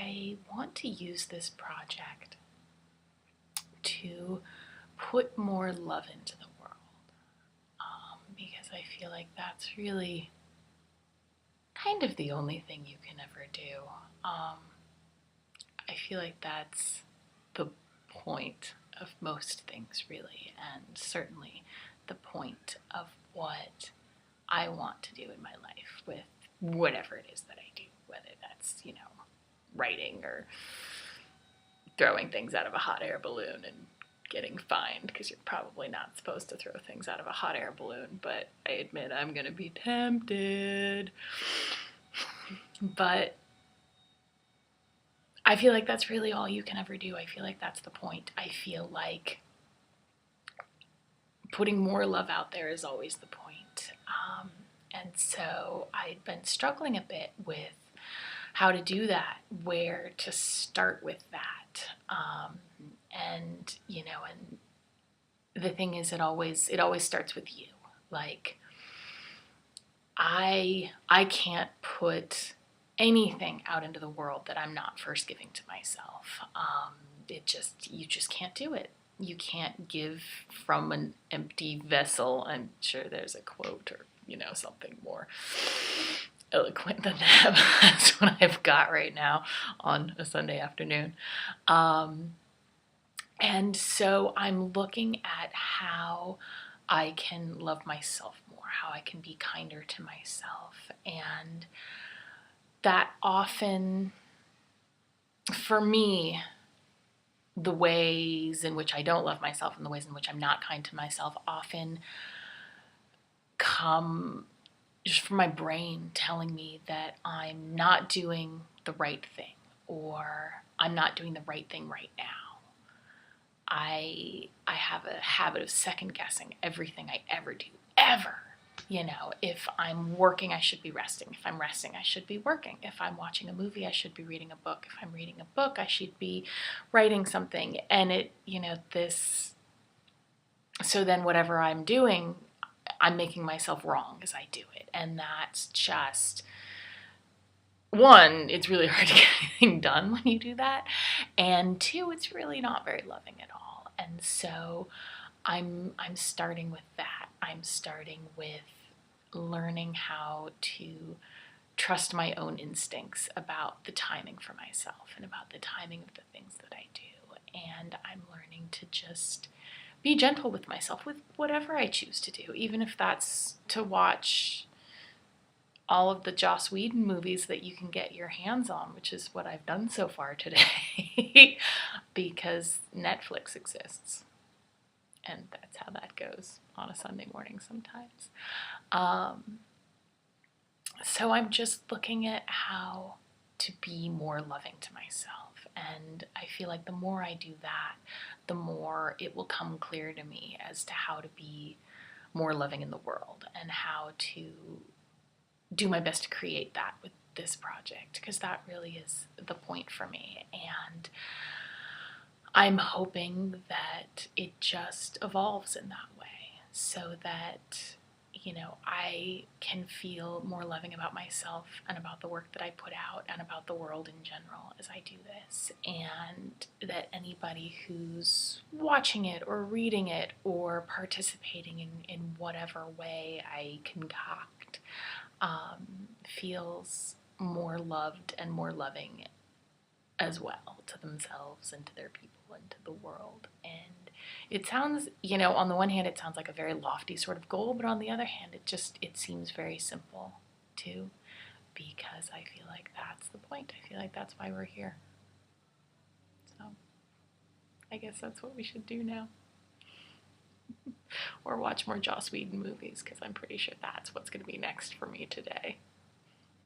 I want to use this project to put more love into the world, because I feel like that's really kind of the only thing you can ever do. I feel like that's the point of most things, really, and certainly the point of what I want to do in my life with whatever it is that I do, whether that's, writing or throwing things out of a hot air balloon and getting fined, because you're probably not supposed to throw things out of a hot air balloon, but I admit I'm gonna be tempted. But I feel like that's really all you can ever do. I feel like that's the point. I feel like putting more love out there is always the point. And so I'd been struggling a bit with how to do that, where to start with that. And the thing is, it always starts with you. Like, I can't put anything out into the world that I'm not first giving to myself. You just can't do it. You can't give from an empty vessel. I'm sure there's a quote or, something more eloquent than that. That's what I've got right now on a Sunday afternoon. And so I'm looking at how I can love myself more, how I can be kinder to myself. And that often, for me, the ways in which I don't love myself and the ways in which I'm not kind to myself often come just from my brain telling me that I'm not doing the right thing, or I'm not doing the right thing right now. I have a habit of second guessing everything I ever do, ever. If I'm working, I should be resting. If I'm resting, I should be working. If I'm watching a movie, I should be reading a book. If I'm reading a book, I should be writing something. And so then whatever I'm doing, I'm making myself wrong as I do it. And that's just, one, it's really hard to get anything done when you do that. And two, it's really not very loving at all. And so I'm starting with that. I'm starting with learning how to trust my own instincts about the timing for myself and about the timing of the things that I do. And I'm learning to just be gentle with myself with whatever I choose to do, even if that's to watch all of the Joss Whedon movies that you can get your hands on, which is what I've done so far today, because Netflix exists. And that's how that goes on a Sunday morning sometimes. So I'm just looking at how to be more loving to myself. And I feel like the more I do that, the more it will come clear to me as to how to be more loving in the world and how to do my best to create that with this project, because that really is the point for me. And I'm hoping that it just evolves in that way, so that I can feel more loving about myself and about the work that I put out and about the world in general as I do this, and that anybody who's watching it or reading it or participating in whatever way I concoct feels more loved and more loving as well to themselves and to their people and to the world. And it sounds, on the one hand, it sounds like a very lofty sort of goal, but on the other hand, it seems very simple too, because I feel like that's the point. I feel like that's why we're here. So I guess that's what we should do now. Or watch more Joss Whedon movies, because I'm pretty sure that's what's going to be next for me today.